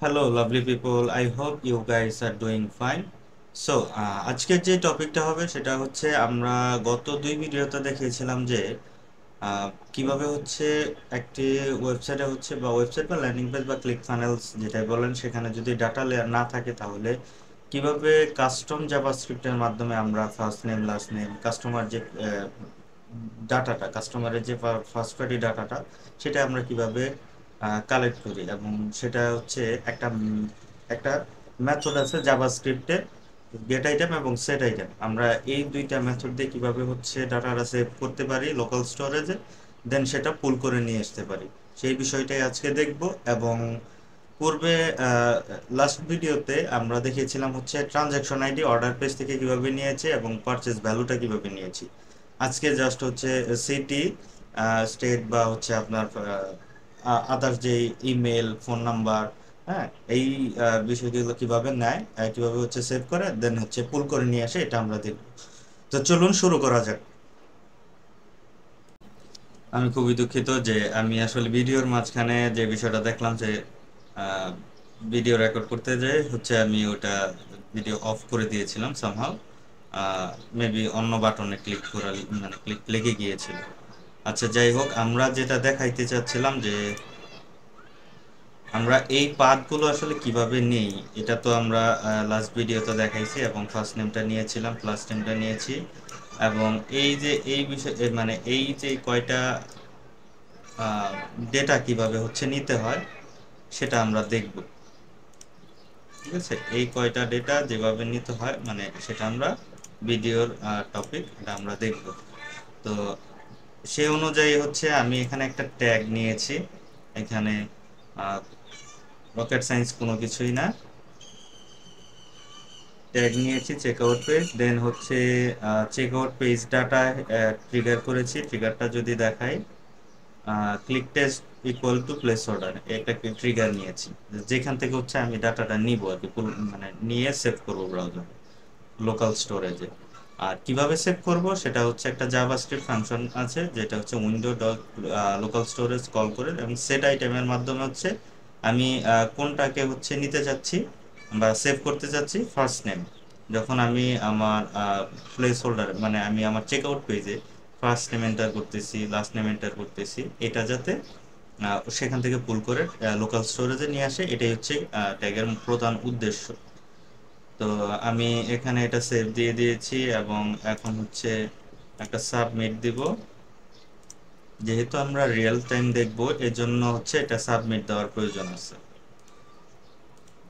Hello lovely people, I hope you guys are doing fine. So আজকের যে টপিকটা হবে সেটা হচ্ছে আমরা গত দুই ভিডিওতে দেখিয়েছিলাম যে কিভাবে হচ্ছে একটি ওয়েবসাইটে হচ্ছে বা ওয়েবসাইট বা ল্যান্ডিং পেজ বা ক্লিক ফানেলস যেটাই বলেন সেখানে যদি ডাটা লেয়ার না থাকে তাহলে কিভাবে কাস্টম জাভাস্ক্রিপ্টের মাধ্যমে আমরা first name last name customer যে ডাটাটা কাস্টমারের যে ফার্স্ট পার্টি ডাটাটা সেটা আমরা কিভাবে কালেক্ট করি এবং সেটা হচ্ছে একটা মেথড আছে জাভাস্ক্রিপ্টে, গেট আইটেম এবং সেট আইটেম। আমরা এই দুইটা মেথড দিয়ে কিভাবে হচ্ছে ডাটাটা সেভ করতে পারি লোকাল স্টোরেজে, দেন সেটা পুল করে নিয়ে আসতে পারি, সেই বিষয়টাই আজকে দেখব। এবং পূর্বে লাস্ট ভিডিওতে আমরা দেখিয়েছিলাম হচ্ছে ট্রানজ্যাকশন আইডি অর্ডার পেজ থেকে কিভাবে নিয়েছে এবং পারচেজ ভ্যালুটা কিভাবে নিয়েছি। আজকে জাস্ট হচ্ছে সিটি, স্টেট বা হচ্ছে আপনার আদার্স যে ইমেল ফোন নাম্বার, হ্যাঁ, এই বিষয়গুলো কিভাবে নেয়, কিভাবে হচ্ছে সেভ করে দেন হচ্ছে পুল করে নিয়ে আসে, এটা আমরা দেখব। তো চলুন শুরু করা যাক। আমি খুবই দুঃখিত যে আমি আসলে ভিডিওর মাঝখানে যে বিষয়টা দেখলাম যে ভিডিও রেকর্ড করতে যেয়ে হচ্ছে আমি ওটা ভিডিও অফ করে দিয়েছিলাম সামহাও, মেবি অন্য বাটনে ক্লিক করা মানে ক্লিক লেগে গিয়েছিল। আচ্ছা, যাই হোক, আমরা যেটা দেখাইতে চাচ্ছিলাম যে আমরা এই পাথগুলো আসলে কিভাবে নেই, এটা তো আমরা লাস্ট ভিডিওতে দেখাইছি এবং ফার্স্ট নেমটা নিয়েছিলাম, লাস্ট নেমটা নিয়েছি। এবং এই যে এই বিষয় মানে এই যে কয়টা ডেটা কিভাবে হচ্ছে নিতে হয় সেটা আমরা দেখব। ঠিক আছে, এই কয়টা ডেটা যেভাবে নিতে হয় মানে সেটা আমরা ভিডিওর টপিক, এটা আমরা দেখব। তো সেই অনুযায়ী হচ্ছে আমি এখানে একটা ট্যাগ নিয়েছি। এখানে রকেট সায়েন্স কোনো কিছুই না, ট্যাগ নিয়েছি চেক আউট পেজ, দেন হচ্ছে check out page data trigger করেছি। ট্রিগারটা যদি দেখাই, click test equal to place order, একটা ট্রিগার নিয়েছি যেখান থেকে হচ্ছে আমি ডাটাটা নিব আর কি, মানে নিয়ে সেভ করবো ব্রাউজারে লোকাল স্টোরেজে। আর কিভাবে সেভ করব সেটা হচ্ছে একটা জাভাস্ক্রিপ্ট ফাংশন আছে যেটা হচ্ছে window dot local storage call করে এবং সেট আইটেমের মাধ্যমে হচ্ছে আমি কোনটাকে হচ্ছে নিতে চাচ্ছি বা সেভ করতে চাচ্ছি ফার্স্ট নেম। যখন আমি আমার প্লেস হোল্ডার মানে আমি আমার চেক আউট পেজে ফার্স্ট নেম এন্টার করতেছি লাস্ট নেম এন্টার করতেছি, এটা যাতে সেখান থেকে পুল করে লোকাল স্টোরেজে নিয়ে আসে, এটাই হচ্ছে ট্যাগের প্রধান উদ্দেশ্য। তো আমি এখানে এটা সেভ দিয়ে দিয়েছি এবং এখন হচ্ছে একটা সাবমিট দিব। যেহেতু আমরা রিয়েল টাইম দেখবো এজন্য হচ্ছে এটা সাবমিট দেওয়ার প্রয়োজন আছে।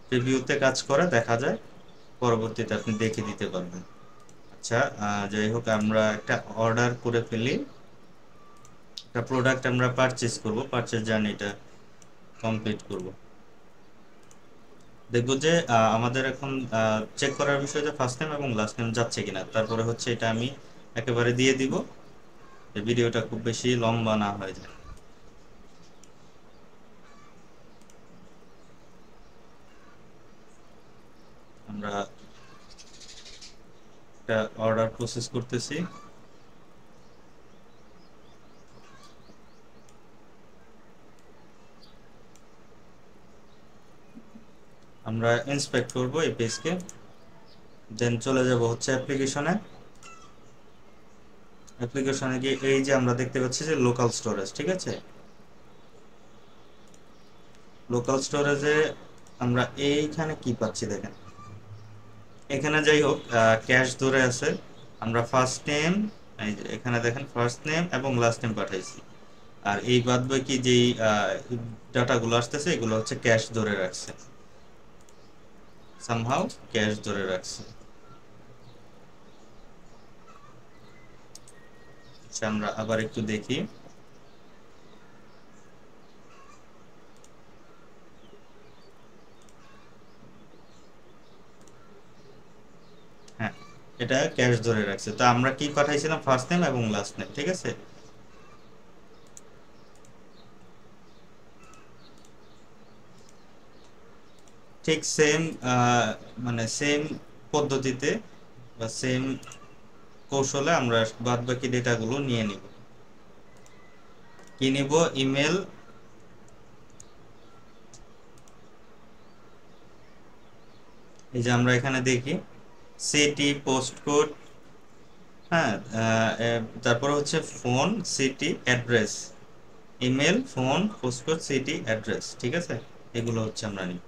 প্রিভিউতে কাজ করে দেখা যায়, পরবর্তীতে আপনি দেখে দিতে পারবেন। আচ্ছা, যাই হোক, আমরা একটা অর্ডার করে ফেলি, একটা প্রোডাক্ট আমরা পারচেজ করব, পারচেজ জার্নিটা কমপ্লিট করব। দেখবো যে আমাদের এখন চেক করার বিষয় যে ফার্স্ট নেম এবং লাস্ট নেম যাচ্ছে কিনা, তারপরে হচ্ছে এটা আমি একেবারে দিয়ে দিব, এই ভিডিওটা খুব বেশি লম্বা না হয়ে যায়। আমরা একটা অর্ডার প্রসেস করতেছি। আমরা ইন্সপেক্ট করব এই পেজকে, দেন চলে যাব হচ্ছে অ্যাপ্লিকেশনে। অ্যাপ্লিকেশনে গিয়ে এই যে আমরা দেখতে পাচ্ছি যে লোকাল স্টোরেজ, ঠিক আছে, লোকাল স্টোরেজে আমরা এইখানে কি পাচ্ছি দেখেন, এখানে যাই হোক ক্যাশ ধরে আছে। আমরা ফার্স্ট নেম, এই যে এখানে দেখেন ফার্স্ট নেম এবং লাস্ট নেম পাঠাইছি, আর এই বাদ বাকি যেই ডাটাগুলো আসতেছে এগুলো হচ্ছে ক্যাশ ধরে রাখছে, সামহাউ ক্যাশ ধরে রাখছে। আচ্ছা, আমরা আবার একটু দেখি। হ্যাঁ, এটা ক্যাশ ধরে রাখছে। তো আমরা কি পাঠাইছিলাম, ফার্স্ট নেম এবং লাস্ট নেম, ঠিক আছে। ঠিক সেম মানে সেম পদ্ধতিতে বা সেম কৌশলে আমরা বাদ বাকি ডেটাগুলো নিয়ে নিব। কি নিব, ইমেল, এই যে আমরা এখানে দেখি সিটি, পোস্ট কোড, হ্যাঁ, তারপরে হচ্ছে phone, city, address, email, phone, post code, city, address, ঠিক আছে। এগুলো হচ্ছে আমরা নিই।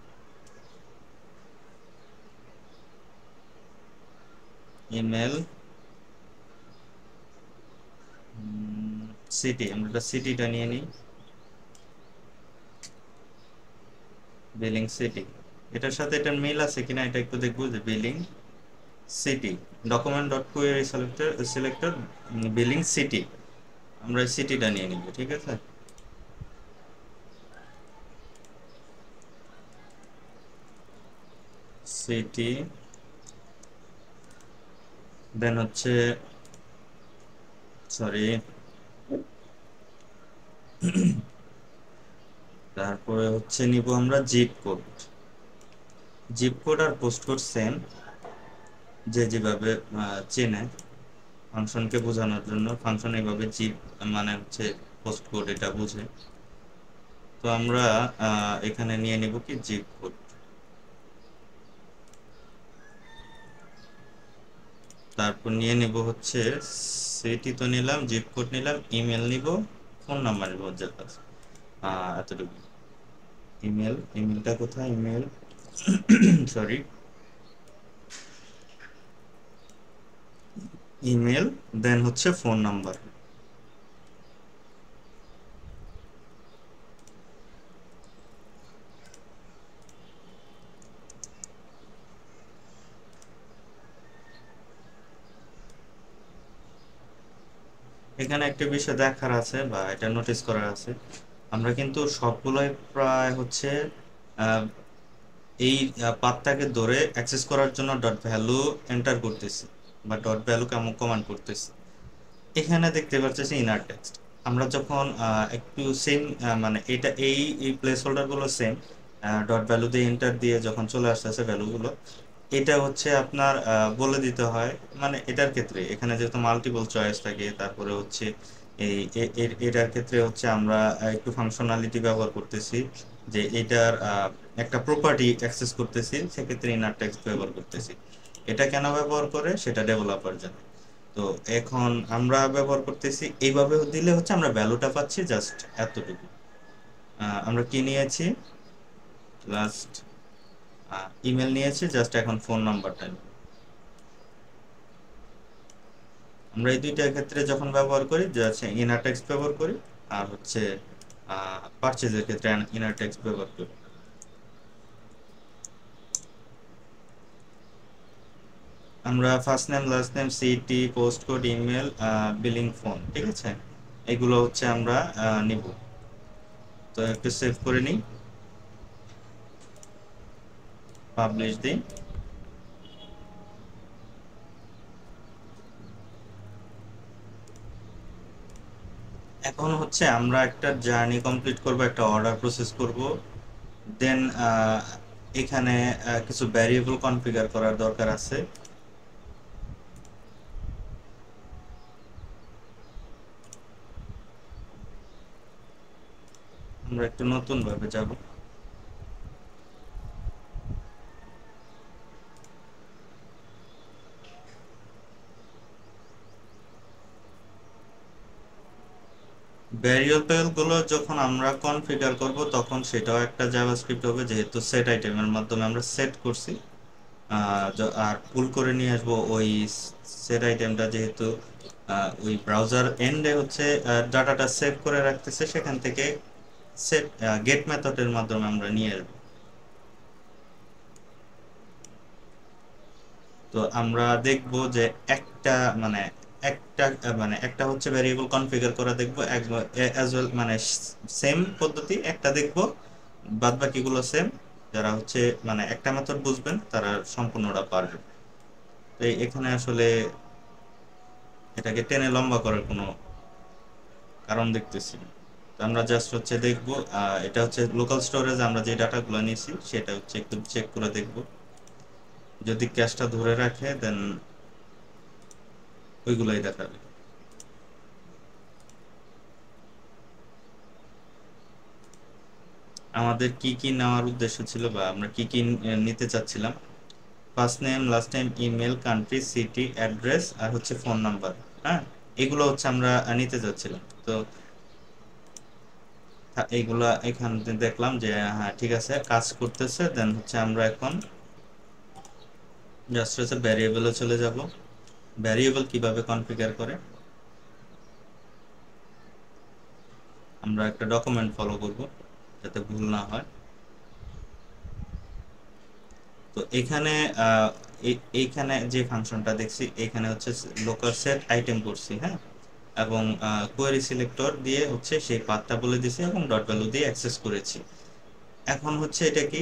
ইমেল, সিটি, আমরা সিটিটা নিয়ে নিই, বিলিং সিটি। এটার সাথে এটার মিল আছে কিনা এটা একটু দেখবো, যে billing city, document dot query selector selector billing city, আমরা সিটিটা নিয়ে নিব, ঠিক আছে। সিটি, দেন হচ্ছে, সরি, তারপরে হচ্ছে নিব আমরা জিপ কোড। জিপ কোড আর পোস্ট কোড সেম, যে যেভাবে চেনে ফাংশনকে বোঝানোর জন্য, ফাংশন এইভাবে জিপ মানে হচ্ছে পোস্ট কোড এটা বুঝে। তো আমরা এখানে নিয়ে নিব কি জিপ কোড। তারপর নিয়ে নিব হচ্ছে সিটি তো নিলাম, জিপ কোড নিলাম, ইমেল নিব, ফোন নাম্বার নিব, যার কাছে এতটুকু। ইমেল, ইমেলটা কোথায়, ইমেল, সরি, ইমেল, দেন হচ্ছে ফোন নাম্বার। এখানে একটা বিষয় দেখার আছে বা এটা নোটিস করার আছে, আমরা কিন্তু সবগুলোই প্রায় হচ্ছে আহ, এই পাথটাকে ধরে অ্যাক্সেস করার জন্য ডট ভ্যালু এন্টার করতেছি বা ডট ভ্যালু কেমন কমান্ড করতেছি। এখানে দেখতে পাচ্ছি ইনার টেক্সট। আমরা যখন একটু সেম, মানে এটা এই প্লেস হোল্ডার গুলো সেম, ডট ভ্যালু দিয়ে এন্টার দিয়ে যখন চলে আসতেছে ভ্যালুগুলো, এটা হচ্ছে আপনার বলে দিতে হয়। মানে এটার ক্ষেত্রে এখানে যেহেতু মাল্টিপল চয়েস থাকে, তারপরে হচ্ছে এই এটার ক্ষেত্রে হচ্ছে আমরা একটু ফাংশনালিটি ব্যবহার করতেছি, যে এটার একটা প্রপার্টি অ্যাক্সেস করতেছি, সেক্ষেত্রে ইনার টেক্সট ব্যবহার করতেছি। এটা কেন ব্যবহার করে সেটা ডেভেলপার জানে। তো এখন আমরা ব্যবহার করতেছি এইভাবে দিলে হচ্ছে আমরা ভ্যালুটা পাচ্ছি জাস্ট এতটুকু। আমরা কি নিয়েছি, লাস্ট ইমেল নিয়েছি, জাস্ট এখন ফোন নাম্বারটা নিই। আমরা এই দুইটা ক্ষেত্রে যখন ব্যবহার করি, যে হচ্ছে ইনার টেক্সট ব্যবহার করি, আর হচ্ছে পারচেজের ক্ষেত্রে ইনার টেক্সট ব্যবহার করি। আমরা first name, last name, city, post code, email, billing, phone, ঠিক আছে, এগুলো হচ্ছে আমরা নিব। তো একটু সেভ করে নিই, পাবলিশ দিই। এখন হচ্ছে আমরা একটা জার্নি কমপ্লিট করব, একটা অর্ডার প্রসেস করব, দেন এখানে কিছু ভ্যারিয়েবল কনফিগার করার দরকার আছে। আমরা একটু নতুন ভাবে যাব। ভ্যারিয়েবল গুলো যখন আমরা কনফিগার করব, তখন সেটাও একটা জাভাস্ক্রিপ্ট হবে, যেহেতু সেট আইটেমের মাধ্যমে আমরা সেট করছি। আর পুল করে নিয়ে আসবো ওই সেট আইটেমটা, যেহেতু ওই ব্রাউজার এন্ডে হচ্ছে ডাটাটা সেভ করে রাখতেছে, সেখান থেকে সেট গেট মেথডের মাধ্যমে আমরা নিয়ে আসবো। তো আমরা দেখব যে একটা, মানে একটা মানে একটা হচ্ছে ভ্যারিয়েবল কনফিগার করা দেখবো, অ্যাজ ওয়েল, মানে সেম পদ্ধতি একটা দেখবো, বাদ বাকিগুলো সেম। যারা হচ্ছে মানে একটা মেথড বুঝবেন তারা সম্পূর্ণটা পারবে। তো এখানে আসলে এটাকে টেনে লম্বা করার কোনো কারণ দেখতেছি না। তো আমরা জাস্ট হচ্ছে দেখবো, এটা হচ্ছে লোকাল স্টোরেজ, আমরা যে ডাটাগুলো নিয়েছি সেটা হচ্ছে একটু চেক করে দেখবো, যদি ক্যাশটা ধরে রাখে দেন ওইগুলোই দেখাবে। আমাদের কি কি নেওয়ার উদ্দেশ্য ছিল বা আমরা কি কি নিতে চাচ্ছিলাম, first name, last name, email, country, city, address আর হচ্ছে ফোন নাম্বার। হ্যাঁ, এগুলো হচ্ছে আমরা নিতে যাচ্ছিলাম। তো এইগুলা এখান থেকে দেখলাম যে হ্যাঁ ঠিক আছে, কাজ করতেছে। দেন হচ্ছে আমরা এখন জাস্ট হচ্ছে ভ্যারিয়েবলে চলে যাব। ভ্যারিয়েবল কিভাবে কনফিগার করে, আমরা একটা ডকুমেন্ট ফলো করব যাতে ভুল না হয়। তো এখানে এইখানে যে ফাংশনটা দেখছি, এখানে হচ্ছে লোকাল সেট আইটেম করছি, হ্যাঁ, এবং কোয়েরি সিলেক্টর দিয়ে হচ্ছে সেই পাথটা বলে দিছি এবং ডট ভ্যালু দিয়ে অ্যাক্সেস করেছি। এখন হচ্ছে এটা কি,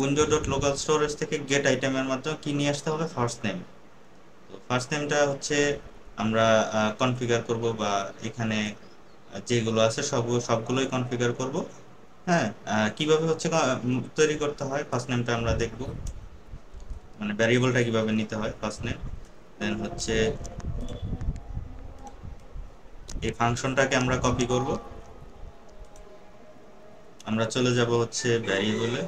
উইন্ডো ডট লোকাল স্টোরেজ থেকে গেট আইটেমের মাধ্যমে কি নিয়ে আসতে হবে, ফার্স্ট নেম। তো ফার্স্ট নেমটা হচ্ছে আমরা কনফিগার করব, বা এখানে যেগুলো আছে সবগুলোই কনফিগার করব। হ্যাঁ, কিভাবে হচ্ছে তৈরি করতে হয় ফার্স্ট নেমটা আমরা দেখব, মানে ভ্যারিয়েবলটা কিভাবে নিতে হয় ফার্স্ট নেম। দেন হচ্ছে এই ফাংশনটাকে আমরা কপি করব। আমরা চলে যাব হচ্ছে ভ্যারিয়েবলে,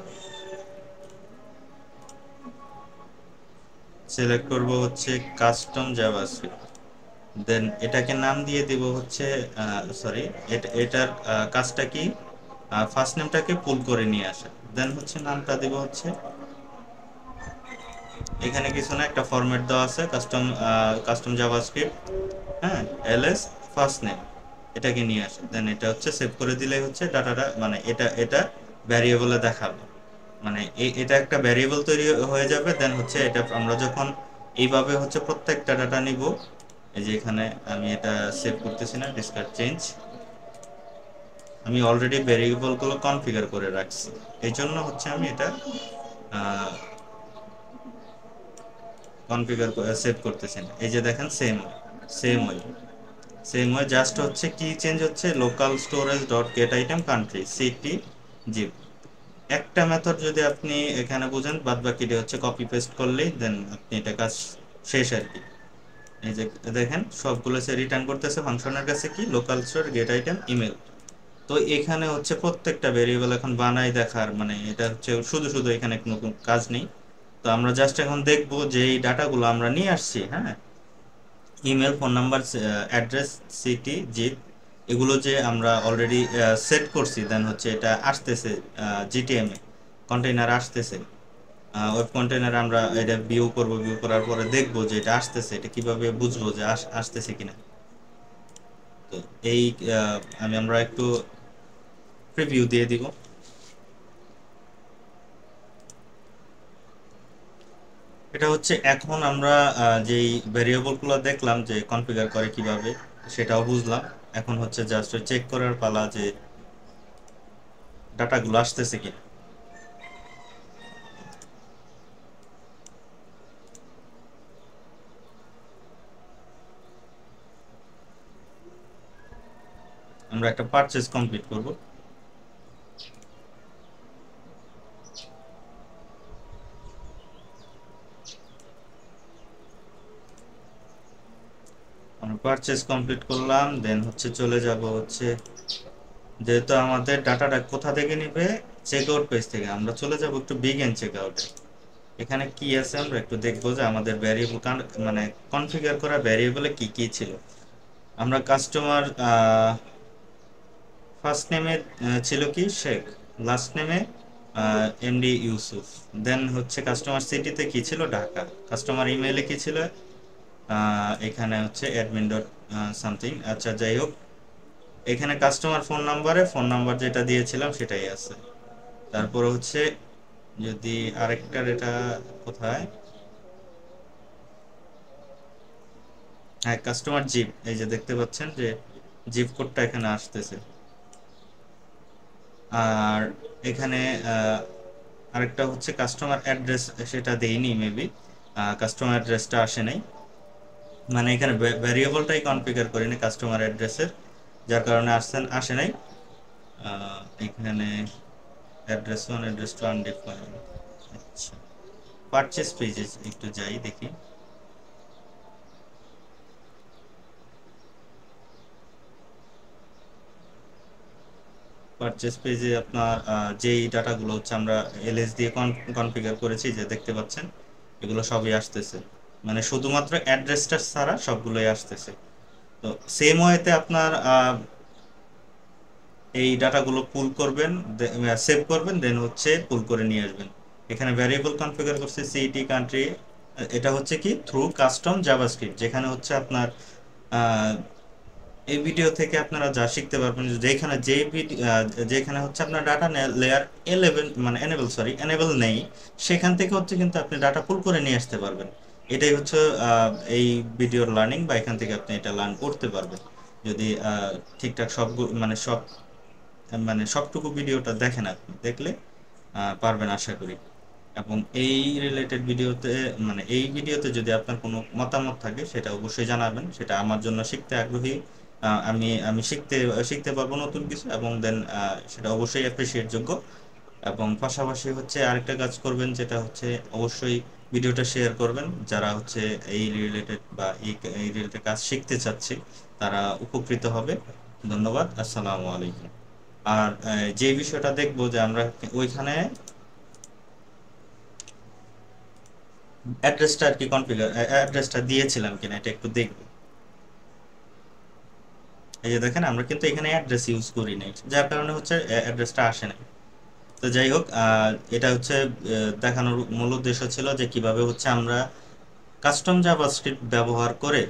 সিলেক্ট করব হচ্ছে কাস্টম জাভাস্ক্রিপ্ট। দেন এটাকে নাম দিয়ে দিব হচ্ছে, সরি, এটার কাজটা কি, ফার্স্ট নেমটাকে পুল করে নিয়ে আসা। দেন হচ্ছে নামটা দিব হচ্ছে, এখানে কিছু না, একটা ফরম্যাট দেওয়া আছে, কাস্টম কাস্টম জাভাস্ক্রিপ্ট, হ্যাঁ, এলএস ফার্স্ট নেম, এটাকে নিয়ে আসে। দেন এটা হচ্ছে সেভ করে দিলেই হচ্ছে ডাটাটা, মানে এটা ভ্যারিয়েবলে দেখাবে, মানে এটা একটা ভ্যারিয়েবল তৈরি হয়ে যাবে। দেন হচ্ছে এটা আমরা যখন এইভাবে হচ্ছে প্রত্যেকটা ডাটা নিব, এই যে এখানে আমি এটা সেভ করতেছি না, ডিসকার্ড চেঞ্জ, আমি অলরেডি ভ্যারিয়েবলগুলো কনফিগার করে রাখছি, এই জন্য হচ্ছে আমি এটা কনফিগার সেভ করতেছি না। এই যে দেখেন, same same way same way just হচ্ছে কি চেঞ্জ হচ্ছে, local storage dot get item, country, city, zip. একটা মেথড যদি আপনি এখানে বুঝেন, বাদ বাকিটা হচ্ছে কপি পেস্ট করলেই দেন আপনি এটা কাজ শেষ আর কি। এই যে দেখেন, সবগুলো সে রিটার্ন করতেছে ফাংশনের কাছে কি, local store gate item, email. তো এখানে হচ্ছে প্রত্যেকটা ভেরিয়েবল এখন বানাই দেখার, মানে এটা হচ্ছে শুধু শুধু এখানে কোনো কাজ নেই। তো আমরা জাস্ট এখন দেখবো যে এই ডাটাগুলো আমরা নিয়ে আসছি, হ্যাঁ, email, phone number, address, city, zip, এগুলো যে আমরা অলরেডি সেট করছি। দেন হচ্ছে এটা আসতেছে জিটিএম এ, কন্টেইনার আসতেছে, ওয়েব কন্টেইনার, আমরা এটা ভিউ করব, ভিউ করার পরে দেখবো যে এটা আসতেছে, এটা কিভাবে বুঝবো যে আসতেছে কিনা। তো এই আমরা একটু প্রিভিউ দিয়ে দিব। এটা হচ্ছে এখন আমরা যেই ভেরিয়েবলগুলো দেখলাম যে কনফিগার করে কিভাবে, সেটাও বুঝলাম। এখন হচ্ছে জাস্ট চেক করার পালা যে ডাটাগুলো আসতেছে কিনা। আমরা একটা পারচেজ কমপ্লিট করব। আমরা পারচেজ কমপ্লিট করলাম। দেন হচ্ছে চলে যাব হচ্ছে, যেহেতু আমাদের ডাটাটা কোথা থেকে নিবে, চেক আউট পেজ থেকে, আমরা চলে যাব একটু বিগিন চেক আউটে। এখানে কি আছে আমরা একটু দেখবো যে আমাদের ভ্যারিয়েবল, মানে কনফিগার করা ভ্যারিয়েবলে কি কি ছিল। আমরা কাস্টমার ফার্স্ট নেমে ছিল কি শেখ, লাস্ট নেমে এমডি ইউসুফ। দেন হচ্ছে কাস্টমার সিটিতে কি ছিল, ঢাকা। কাস্টমার ইমেইলে কি ছিল, এখানে হচ্ছে অ্যাডমিন ডট সামথিং, আচ্ছা যাই হোক। এখানে কাস্টমার ফোন নাম্বারে ফোন নাম্বার যেটা দিয়েছিলাম সেটাই আছে। তারপরে হচ্ছে যদি আরেকটার, এটা কোথায়, হ্যাঁ, কাস্টমার জিপ, এই যে দেখতে পাচ্ছেন যে জিপ কোডটা এখানে আসতেছে। আর এখানে আরেকটা হচ্ছে কাস্টমার অ্যাড্রেস, সেটা দেইনি মেবি, কাস্টমার অ্যাড্রেসটা আসে নাই, মানে এখানে ভ্যারিয়েবলটাই কনফিগার করিনি কাস্টমার অ্যাড্রেসের, যার কারণে আসে নাই। এখানে address one, address two undefined. আচ্ছা, পারচেস পেজে একটু যাই দেখি। পারচেজ পেজে আপনার যেই ডাটাগুলো হচ্ছে আমরা এলএস দিয়ে কনফিগার করেছি, যে দেখতে পাচ্ছেন এগুলো সবই আসতেছে, মানে শুধুমাত্র অ্যাড্রেসটা ছাড়া সবগুলোই আসতেছে। তো সেম ওয়েতে আপনার এই ডাটাগুলো পুল করবেন, সেভ করবেন, দেন হচ্ছে পুল করে নিয়ে আসবেন। এখানে ভ্যারিয়েবল কনফিগার করছে সিটি কান্ট্রি। এটা হচ্ছে কি থ্রু কাস্টম জাভাস্ক্রিপ্ট, যেখানে হচ্ছে আপনার এই ভিডিও থেকে আপনারা যা শিখতে পারবেন, যেখানে যেখানে হচ্ছে আপনার ডাটা লেয়ার 11 মানে এনেবল নেই, সেখান থেকে হচ্ছে কিন্তু আপনি ডাটা পুল করে নিয়ে আসতে পারবেন। এটাই হচ্ছে এই ভিডিওর লার্নিং, বা এখান থেকে আপনি এটা লার্ন করতে পারবেন যদি ঠিকঠাক সব মানে সবটুকু ভিডিওটা দেখেন। আপনি দেখলে পারবেন আশা করি। এবং এই রিলেটেড ভিডিওতে, মানে এই ভিডিওতে যদি আপনার কোনো মতামত থাকে সেটা অবশ্যই জানাবেন, সেটা আমার জন্য শিখতে আগ্রহী। আমি আমি শিখতে শিখতে পারবো নতুন কিছু, এবং দেন সেটা অবশ্যই অ্যাপ্রিসিয়েট যোগ্য। এবং পাশাপাশি হচ্ছে আরেকটা কাজ করবেন, যেটা হচ্ছে অবশ্যই ভিডিওটা শেয়ার করবেন, যারা হচ্ছে এই রিলেটেড বা এই রিলেটেড কাজ শিখতে চাচ্ছে তারা উপকৃত হবে। ধন্যবাদ, আসসালামু আলাইকুম। আর যে বিষয়টা দেখবো যে আমরা ওইখানে অ্যাড্রেসটা আর কি কনফিগার অ্যাড্রেসটা দিয়েছিলাম কিনা এটা একটু দেখবো। এই যে দেখেন আমরা কিন্তু এখানে অ্যাড্রেস ইউজ করি নাই, যার কারণে হচ্ছে অ্যাড্রেসটা আসে না। তো যাই হোক, এটা হচ্ছে দেখানোর মূল উদ্দেশ্য ছিল যে কিভাবে হচ্ছে আমরা কাস্টম জাভাস্ক্রিপ্ট ব্যবহার করে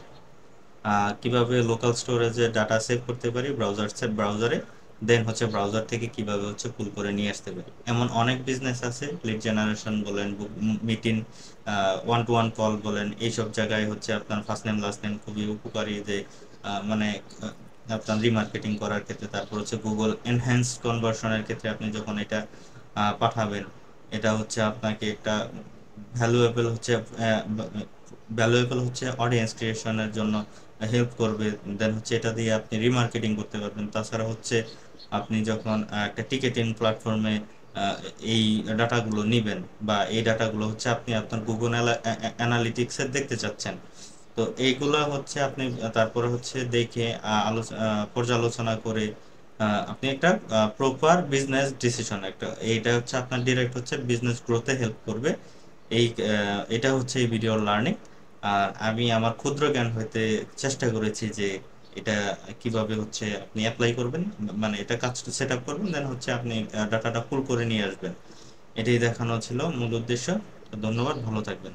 কিভাবে লোকাল স্টোরেজে ডাটা সেভ করতে পারি ব্রাউজারে, দেন হচ্ছে ব্রাউজার থেকে কিভাবে হচ্ছে পুল করে নিয়ে আসতে পারি। এমন অনেক বিজনেস আছে, লিড জেনারেশন বলেন, meeting, one to one call বলেন, এইসব জায়গায় হচ্ছে আপনার ফার্স্ট নেম লাস্ট নেম খুবই উপকারী, যে মানে আপনার রিমার্কেটিং করার ক্ষেত্রে, তারপর হচ্ছে গুগল এনহ্যান্স কনভার্সনের ক্ষেত্রে আপনি যখন এটা পাঠাবেন, এটা হচ্ছে আপনাকে একটা ভ্যালুয়েবল হচ্ছে ভ্যালুয়েবল হচ্ছে অডিয়েন্স ক্রিয়েশনের জন্য হেল্প করবে। দেন হচ্ছে এটা দিয়ে আপনি রিমার্কেটিং করতে পারবেন। তাছাড়া হচ্ছে আপনি যখন একটা টিকেটিং প্ল্যাটফর্মে এই ডাটাগুলো নেবেন, বা এই ডাটাগুলো হচ্ছে আপনি আপনার গুগল অ্যানালিটিক্সে দেখতে চাচ্ছেন, তো এইগুলো হচ্ছে আপনি তারপরে হচ্ছে দেখে পর্যালোচনা করে আপনি একটা প্রপার বিজনেস ডিসিশন, একটা এইটা হচ্ছে আপনার ডিরেক্ট হচ্ছে বিজনেস গ্রোথে হেল্প করবে। এটা হচ্ছে এই ভিডিওর লার্নিং। আর আমি আমার ক্ষুদ্র জ্ঞান হইতে চেষ্টা করেছি যে এটা কিভাবে হচ্ছে আপনি অ্যাপ্লাই করবেন, মানে এটা কাজটা সেট আপ করবেন, দেন হচ্ছে আপনি ডাটাটা পুল করে নিয়ে আসবেন। এটাই দেখানো ছিল মূল উদ্দেশ্য। তো ধন্যবাদ, ভালো থাকবেন।